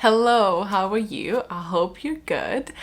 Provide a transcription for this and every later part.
Hello, how are you? I hope you're good.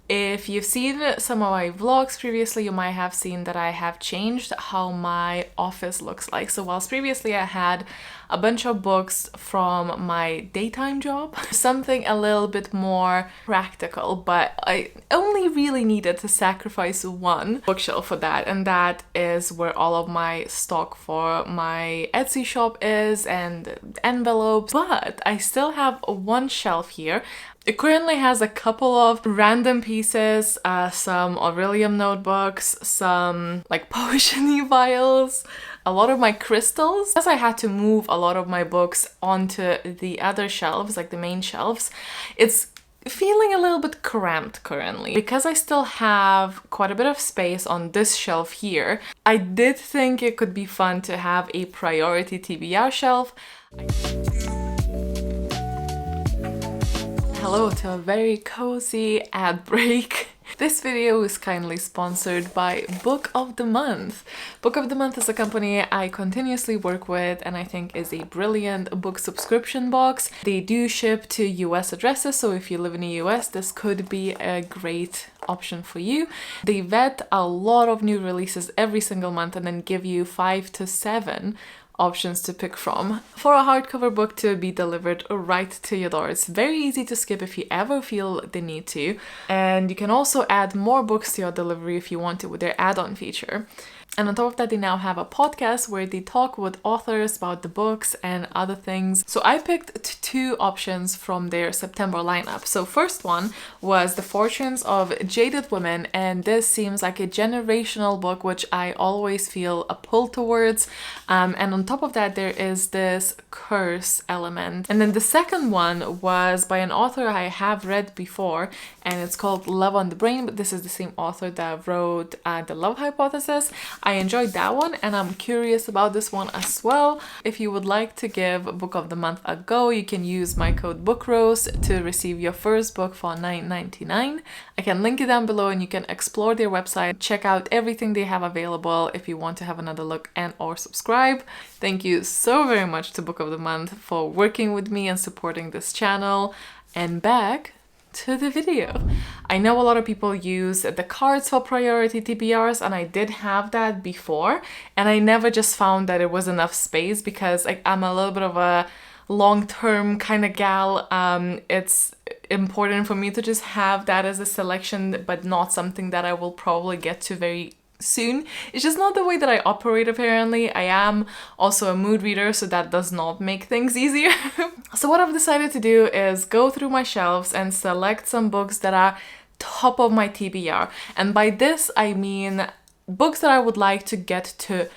If you've seen some of my vlogs previously, you might have seen that I have changed how my office looks like. So whilst previously I had a bunch of books from my daytime job, something a little bit more practical, but I only really needed to sacrifice one bookshelf for that, and that is where all of my stock for my Etsy shop is and envelopes. But I still have one shelf here. It currently has a couple of random pieces, some Aurelium notebooks, some like potion-y vials, a lot of my crystals. As I had to move a lot of my books onto the other shelves, like the main shelves, it's feeling a little bit cramped currently. Because I still have quite a bit of space on this shelf here, I did think it could be fun to have a priority TBR shelf. Hello to a very cozy ad break. This video is kindly sponsored by Book of the Month. Book of the Month is a company I continuously work with and I think is a brilliant book subscription box. They do ship to US addresses, so if you live in the US, this could be a great option for you. They vet a lot of new releases every single month and then give you 5 to 7 options to pick from for a hardcover book to be delivered right to your door. It's very easy to skip if you ever feel the need to, and you can also add more books to your delivery if you want to with their add-on feature. And on top of that, they now have a podcast where they talk with authors about the books and other things. So I picked 2 options from their September lineup. So first one was The Fortunes of Jaded Women, and this seems like a generational book, which I always feel a pull towards. And on top of that, there is this curse element. And then the second one was by an author I have read before, and it's called Love on the Brain, but this is the same author that wrote The Love Hypothesis. I enjoyed that one and I'm curious about this one as well. If you would like to give Book of the Month a go, you can use my code bookroast to receive your first book for $9.99. I can link it down below and you can explore their website, check out everything they have available if you want to have another look and or subscribe. Thank you so very much to Book of the Month for working with me and supporting this channel. And back to the video. I know a lot of people use the cards for priority TBRs, and I did have that before, and I never just found that it was enough space because I'm a little bit of a long-term kind of gal. It's important for me to just have that as a selection, but not something that I will probably get to very soon. It's just not the way that I operate apparently. I am also a mood reader, so that does not make things easier. So what I've decided to do is go through my shelves and select some books that are top of my TBR. And by this I mean books that I would like to get to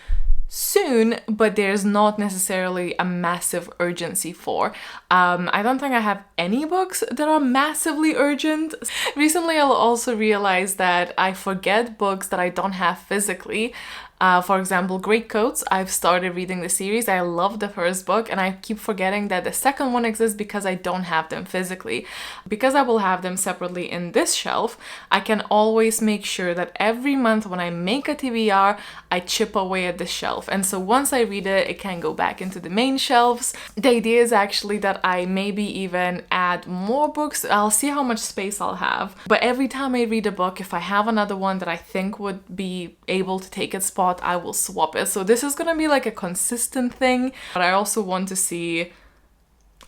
soon, but there's not necessarily a massive urgency for. I don't think I have any books that are massively urgent. Recently, I'll also realize that I forget books that I don't have physically. For example, Greatcoats, I've started reading the series. I love the first book and I keep forgetting that the second one exists because I don't have them physically. Because I will have them separately in this shelf, I can always make sure that every month when I make a TBR, I chip away at this shelf. And so once I read it, it can go back into the main shelves. The idea is actually that I maybe even add more books. I'll see how much space I'll have. But every time I read a book, if I have another one that I think would be able to take its spot, I will swap it. So this is gonna be like a consistent thing, but I also want to see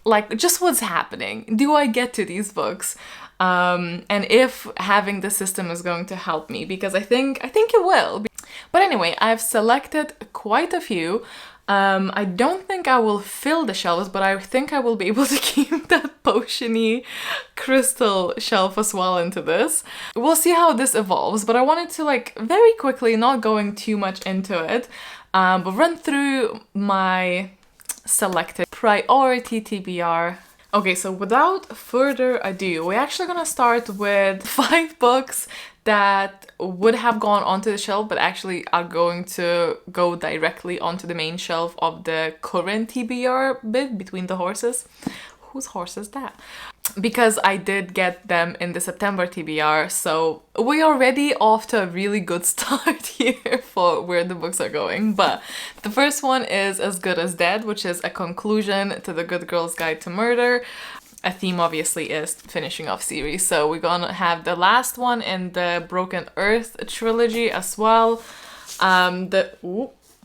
like just what's happening. Do I get to these books? And if having the system is going to help me, because I think it will. But anyway, I've selected quite a few. I don't think I will fill the shelves, but I think I will be able to keep that potion-y crystal shelf as well into this. We'll see how this evolves, but I wanted to like very quickly, not going too much into it, but run through my selected priority TBR. Okay, so without further ado, we're actually gonna start with 5 books that would have gone onto the shelf but actually are going to go directly onto the main shelf of the current TBR bit between the horses. Whose horse is that? Because I did get them in the September TBR, so we're already off to a really good start here for where the books are going. But the first one is As Good as Dead, which is a conclusion to The Good Girl's Guide to Murder. a theme obviously is finishing off series. So we're gonna have the last one in the Broken Earth trilogy as well.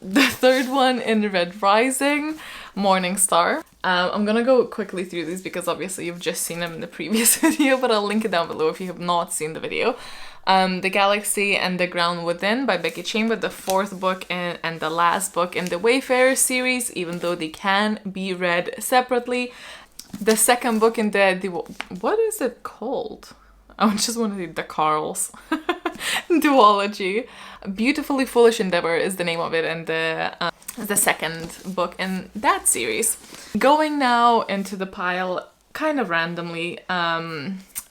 The third one in Red Rising, Morning Star. I'm gonna go quickly through these because obviously you've just seen them in the previous video, but I'll link it down below if you have not seen the video. The Galaxy and the Ground Within by Becky Chamber, the fourth book and the last book in the Wayfarer series, even though they can be read separately. The second book in the what is it called? I just want to read the Carls. Duology. Beautifully Foolish Endeavor is the name of it, and the second book in that series. Going now into the pile kind of randomly,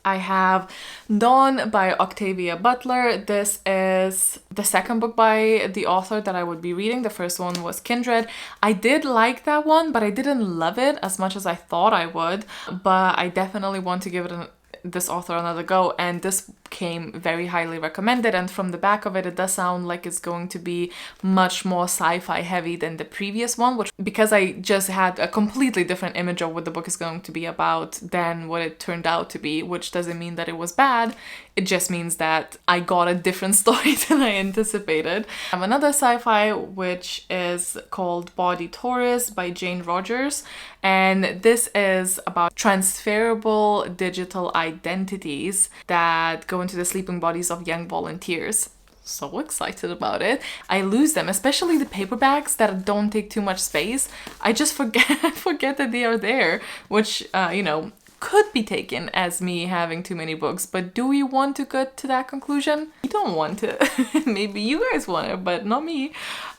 I have Dawn by Octavia Butler. This is the second book by the author that I would be reading. The first one was Kindred. I did like that one, but I didn't love it as much as I thought I would. But I definitely want to give it this author another go, and this came very highly recommended, and from the back of it, it does sound like it's going to be much more sci-fi heavy than the previous one, which, because I just had a completely different image of what the book is going to be about than what it turned out to be, which doesn't mean that it was bad. It just means that I got a different story than I anticipated. I have another sci-fi, which is called Body Taurus by Jane Rogers, and this is about transferable digital identities that go into the sleeping bodies of young volunteers. So excited about it. I lose them, especially the paperbacks that don't take too much space. I just forget that they are there, which, you know, could be taken as me having too many books, but do we want to get to that conclusion? We don't want to. Maybe you guys want it, but not me.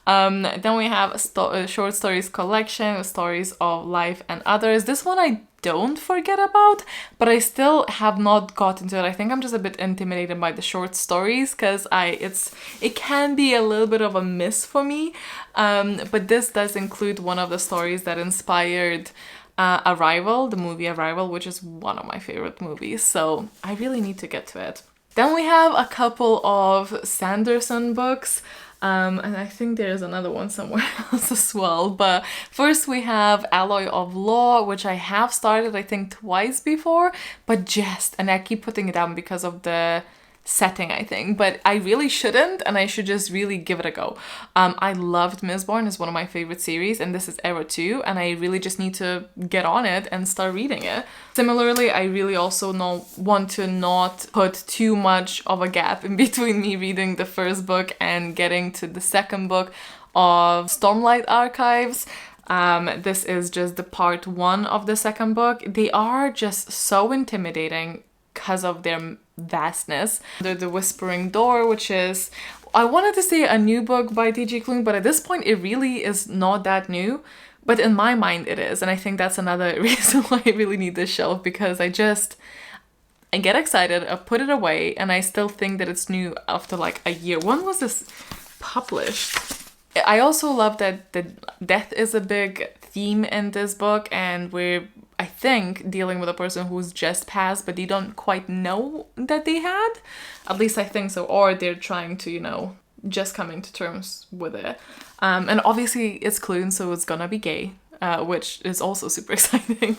Then we have a short stories collection, Stories of Life and Others. This one I don't forget about, but I still have not gotten to it. I think I'm just a bit intimidated by the short stories because it can be a little bit of a miss for me. But this does include one of the stories that inspired Arrival, the movie Arrival, which is one of my favorite movies. So I really need to get to it. Then we have a couple of Sanderson books. And I think there's another one somewhere else as well. But first we have Alloy of Law, which I have started I think twice before, and I keep putting it down because of the setting, I think, but I really shouldn't, and I should just really give it a go. I loved Mistborn, it's one of my favorite series, and this is Era 2, and I really just need to get on it and start reading it. Similarly, I really also want to not put too much of a gap in between me reading the first book and getting to the second book of Stormlight Archives. This is just the part 1 of the second book. They are just so intimidating because of their vastness. They're The Whispering Door, which is, I wanted to say a new book by T.J. Klune, but at this point it really is not that new. But in my mind it is, and I think that's another reason why I really need this shelf, because I get excited, I put it away, and I still think that it's new after like a year. When was this published? I also love that the death is a big theme in this book, and we're, I think, dealing with a person who's just passed, but they don't quite know that they had. At least I think so. Or they're trying to, you know, just coming to terms with it. And obviously it's Klune, so it's gonna be gay, which is also super exciting.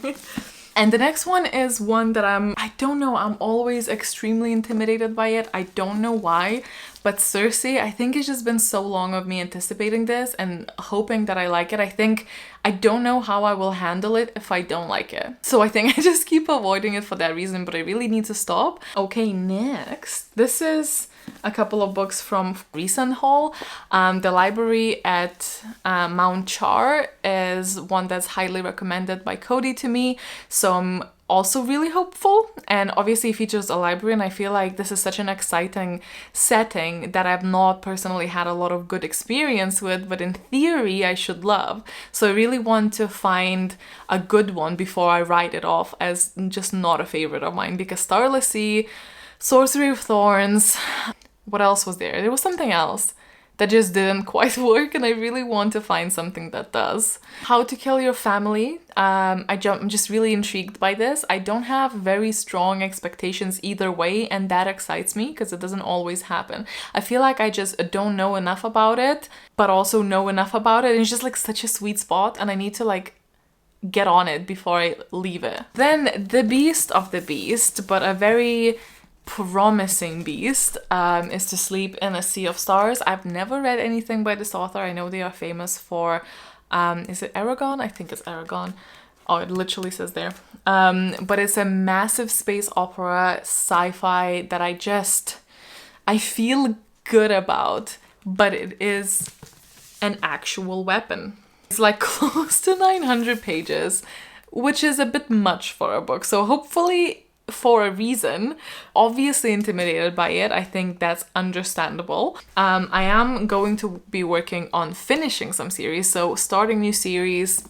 And the next one is one that I don't know, I'm always extremely intimidated by it. I don't know why, but Circe, I think it's just been so long of me anticipating this and hoping that I like it. I don't know how I will handle it if I don't like it. So I think I just keep avoiding it for that reason, but I really need to stop. Okay, next. This is a couple of books from recent haul. The library at Mount Char is one that's highly recommended by Cody to me, so I'm also really hopeful, and obviously it features a library, and I feel like this is such an exciting setting that I've not personally had a lot of good experience with, but in theory I should love. So I really want to find a good one before I write it off as just not a favorite of mine, because Starless Sea, Sorcery of Thorns, what else was there? There was something else that just didn't quite work, and I really want to find something that does. How to Kill Your Family. I'm just really intrigued by this. I don't have very strong expectations either way, and that excites me because it doesn't always happen. I feel like I just don't know enough about it, but also know enough about it, and it's just like such a sweet spot, and I need to like get on it before I leave it. Then The Beast of the Beast, but a very promising beast, is To Sleep in a Sea of Stars. I've never read anything by this author. I know they are famous for, is it Aragon? I think it's Aragon. Oh, it literally says there. But it's a massive space opera sci-fi that I feel good about, but it is an actual weapon. It's like close to 900 pages, which is a bit much for a book. So hopefully for a reason, obviously intimidated by it. I think that's understandable. I am going to be working on finishing some series, so starting new series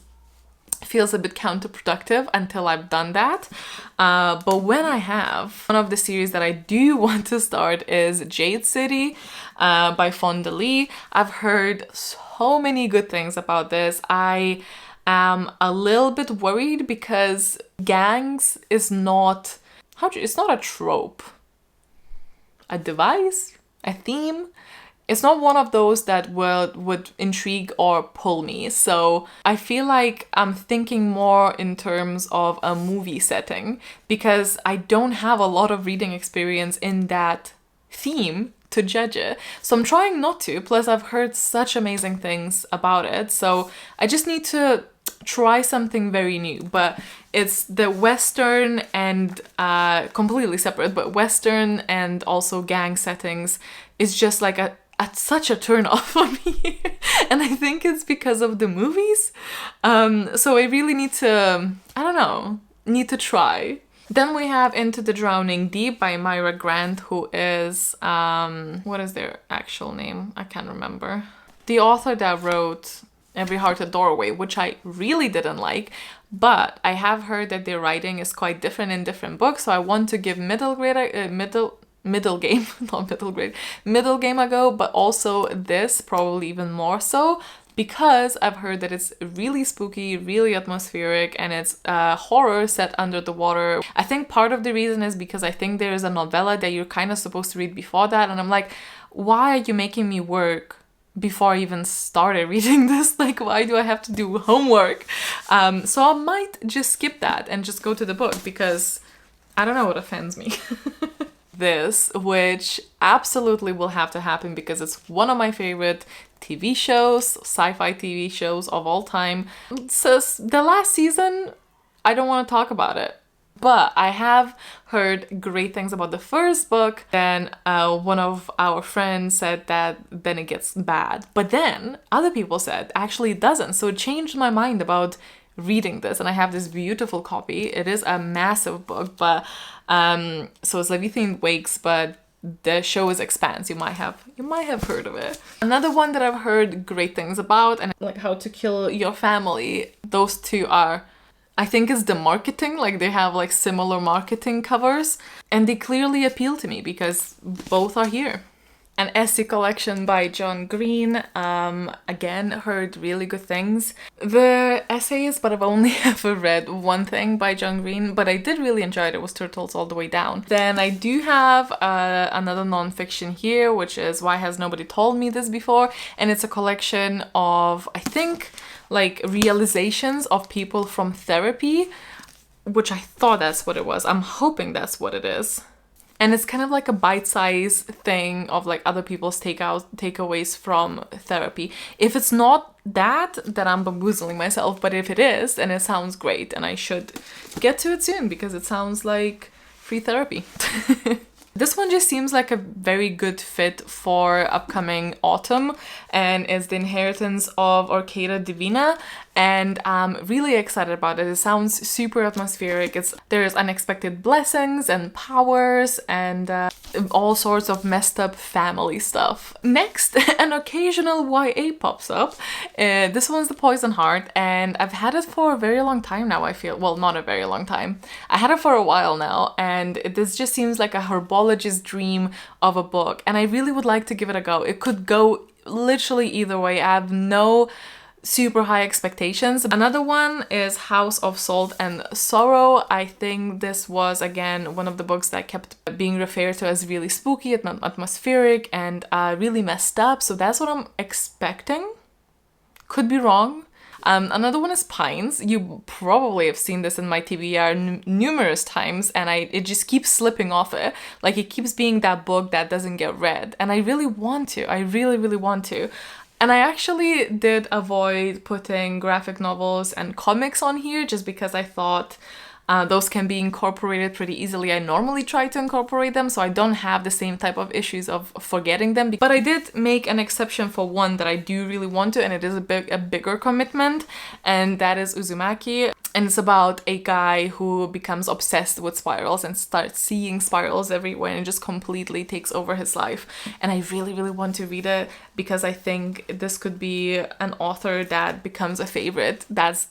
feels a bit counterproductive until I've done that. But when I have, one of the series that I do want to start is Jade City by Fonda Lee. I've heard so many good things about this. I am a little bit worried because gangs is not, it's not a trope, a device, a theme. It's not one of those that would intrigue or pull me. So I feel like I'm thinking more in terms of a movie setting because I don't have a lot of reading experience in that theme to judge it. So I'm trying not to. Plus I've heard such amazing things about it. So I just need to try something very new, but it's the Western and completely separate, but Western and also gang settings is just like such a turn off for me. And I think it's because of the movies. So I really need to, need to try. Then we have Into the Drowning Deep by Myra Grant, who is, what is their actual name? I can't remember. The author that wrote Every Heart a Doorway, which I really didn't like, but I have heard that their writing is quite different in different books, so I want to give middle game a go, but also this probably even more so, because I've heard that it's really spooky, really atmospheric, and it's horror set under the water. I think part of the reason is because I think there is a novella that you're kind of supposed to read before that, and I'm like, why are you making me work before I even started reading this? Like, why do I have to do homework? So I might just skip that and just go to the book because I don't know what offends me. This, which absolutely will have to happen because it's one of my favorite TV shows, sci-fi TV shows of all time. So the last season, I don't want to talk about it. But I have heard great things about the first book. Then one of our friends said that then it gets bad. But then other people said actually it doesn't. So it changed my mind about reading this. And I have this beautiful copy. It is a massive book, but so it's Leviathan Wakes, but the show is Expanse. You might have heard of it. Another one that I've heard great things about, and like How to Kill Your Family. Those two are, I think it's the marketing, like they have like similar marketing covers, and they clearly appeal to me because both are here. An essay collection by John Green, again, heard really good things. The essays, but I've only ever read one thing by John Green, but I did really enjoy it. It was Turtles All the Way Down. Then I do have another nonfiction here, which is Why Has Nobody Told Me This Before? And it's a collection of, I think, like realizations of people from therapy, which I thought that's what it was. I'm hoping that's what it is. And it's kind of like a bite-sized thing of like other people's takeaways from therapy. If it's not that, then I'm bamboozling myself. But if it is, then it sounds great. And I should get to it soon because it sounds like free therapy. This one just seems like a very good fit for upcoming autumn, and it's The Inheritance of Arcata Divina, and I'm really excited about it. It sounds super atmospheric. There's unexpected blessings and powers and all sorts of messed up family stuff. Next, an occasional YA pops up. This one's The Poison Heart, and I've had it for a very long time now, I feel. Well, not a very long time. I had it for a while now, and this just seems like a herbologist's dream of a book, and I really would like to give it a go. It could go literally either way. I have no super high expectations. Another one is House of Salt and Sorrow. I think this was, again, one of the books that kept being referred to as really spooky, atmospheric, and really messed up. So that's what I'm expecting. Could be wrong. Another one is Pines. You probably have seen this in my TBR numerous times, and it just keeps slipping off it. Like, it keeps being that book that doesn't get read, and I really want to. I really, really want to. And I actually did avoid putting graphic novels and comics on here just because I thought those can be incorporated pretty easily. I normally try to incorporate them, so I don't have the same type of issues of forgetting them. But I did make an exception for one that I do really want to, and it is a bigger commitment, and that is Uzumaki. And it's about a guy who becomes obsessed with spirals and starts seeing spirals everywhere and just completely takes over his life. And I really, really want to read it because I think this could be an author that becomes a favorite. That's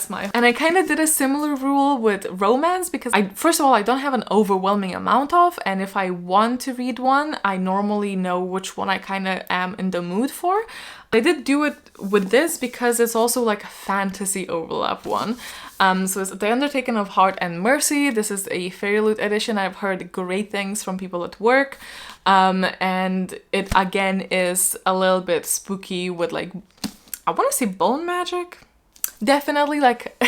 my... And I kind of did a similar rule with romance because first of all, I don't have an overwhelming amount of, and if I want to read one, I normally know which one I kind of am in the mood for. I did do it with this because it's also like a fantasy overlap one. So it's The Undertaking of Heart and Mercy. This is a Fairy Loot edition. I've heard great things from people at work. And it again is a little bit spooky with like, I want to say bone magic. Definitely like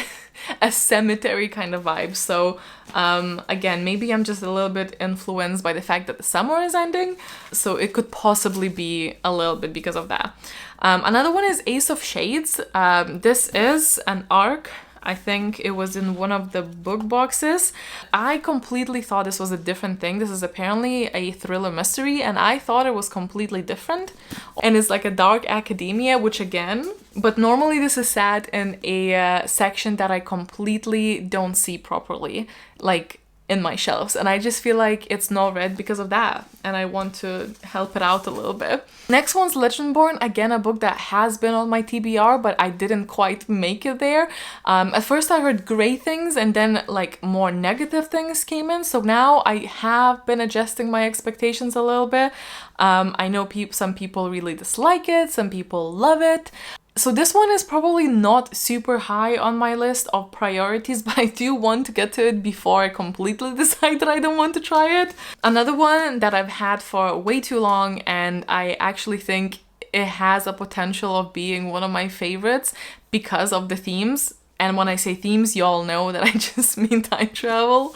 a cemetery kind of vibe. So again, maybe I'm just a little bit influenced by the fact that the summer is ending. So it could possibly be a little bit because of that. Another one is Ace of Shades. This is an arc. I think it was in one of the book boxes. I completely thought this was a different thing. This is apparently a thriller mystery, and I thought it was completely different. And it's like a dark academia, which again, but normally this is set in a section that I completely don't see properly, like in my shelves, and I just feel like it's not read because of that, and I want to help it out a little bit. Next one's Legendborn, again a book that has been on my TBR, but I didn't quite make it there. At first I heard great things, and then like more negative things came in, so now I have been adjusting my expectations a little bit. I know some people really dislike it, some people love it. So this one is probably not super high on my list of priorities, but I do want to get to it before I completely decide that I don't want to try it. Another one that I've had for way too long, and I actually think it has a potential of being one of my favorites because of the themes. And when I say themes, you all know that I just mean time travel.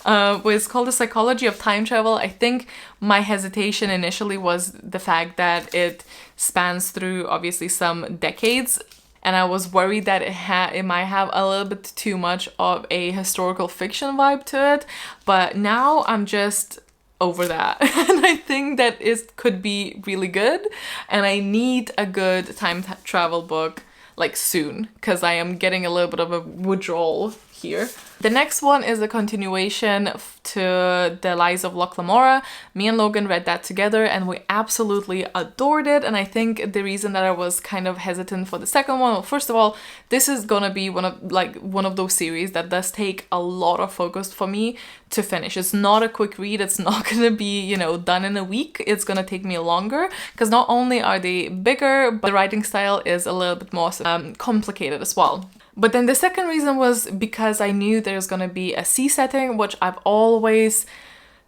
It's called The Psychology of Time Travel. I think my hesitation initially was the fact that it spans through obviously some decades, and I was worried that it might have a little bit too much of a historical fiction vibe to it. But now I'm just over that, and I think that it could be really good, and I need a good time travel book like soon, because I am getting a little bit of a withdrawal here. The next one is a continuation to The Lies of Locke Lamora. Me and Logan read that together and we absolutely adored it, and I think the reason that I was kind of hesitant for the second one, well, first of all, this is gonna be one of those series that does take a lot of focus for me to finish. It's not a quick read, it's not gonna be, you know, done in a week. It's gonna take me longer, because not only are they bigger, but the writing style is a little bit more complicated as well. But then the second reason was because I knew there's gonna be a sea setting, which I've always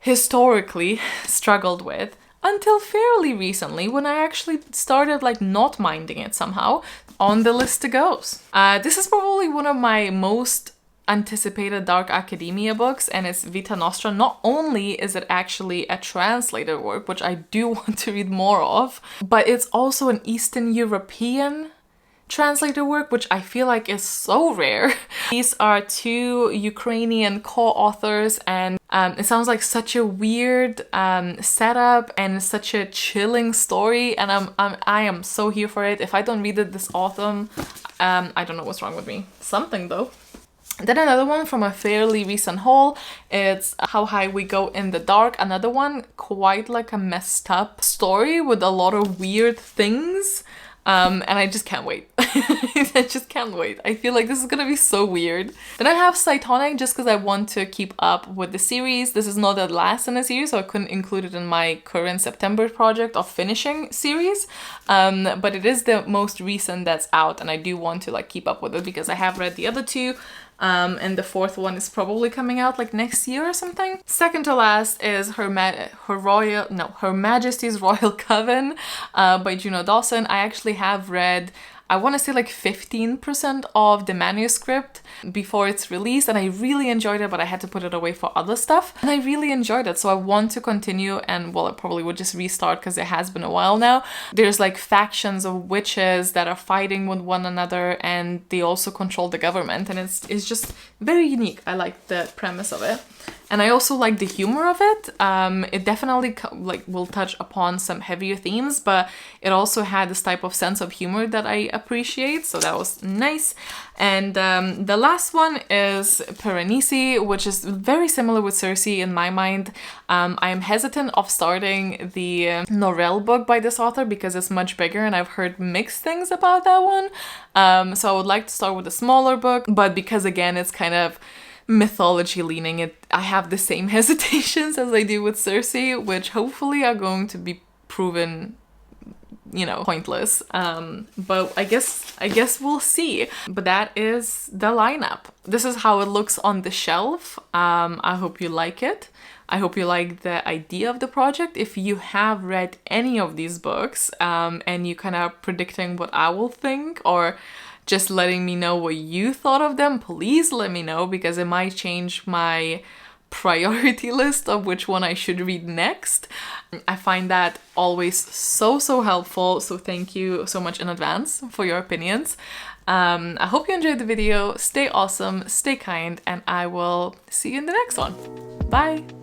historically struggled with, until fairly recently when I actually started like not minding it somehow. On the list it goes. This is probably one of my most anticipated dark academia books, and it's Vita Nostra. Not only is it actually a translated work, which I do want to read more of, but it's also an Eastern European translator work, which I feel like is so rare. These are two Ukrainian co-authors, and it sounds like such a weird setup and such a chilling story, and I am so here for it. If I don't read it this autumn, I don't know what's wrong with me. Something though. Then another one from a fairly recent haul, it's How High We Go in the Dark. Another one quite like a messed up story with a lot of weird things. And I just can't wait. I just can't wait. I feel like this is gonna be so weird. Then I have Cytonic just because I want to keep up with the series. This is not the last in the series, so I couldn't include it in my current September project of finishing series. But it is the most recent that's out, and I do want to like keep up with it because I have read the other two. And the fourth one is probably coming out like next year or something. Second to last is Her Majesty's Royal Coven by Juno Dawson. I actually have read I want to say like 15% of the manuscript before it's released, and I really enjoyed it, but I had to put it away for other stuff, and I really enjoyed it, so I want to continue. And well, I probably would just restart because it has been a while now. There's like factions of witches that are fighting with one another, and they also control the government, and it's just very unique. I like the premise of it. And I also like the humor of it. It definitely like will touch upon some heavier themes, but it also had this type of sense of humor that I appreciate, so that was nice. And the last one is Piranesi, which is very similar with Circe in my mind. I am hesitant of starting the Norel book by this author because it's much bigger, and I've heard mixed things about that one. So I would like to start with a smaller book, but because again it's kind of mythology leaning, I have the same hesitations as I do with Circe, which hopefully are going to be proven, you know, pointless. But I guess we'll see. But that is the lineup. This is how it looks on the shelf. I hope you like it. I hope you like the idea of the project. If you have read any of these books and you kind of predicting what I will think, or just letting me know what you thought of them, please let me know, because it might change my priority list of which one I should read next. I find that always so helpful, so thank you so much in advance for your opinions. I hope you enjoyed the video. Stay awesome, stay kind, and I will see you in the next one. Bye!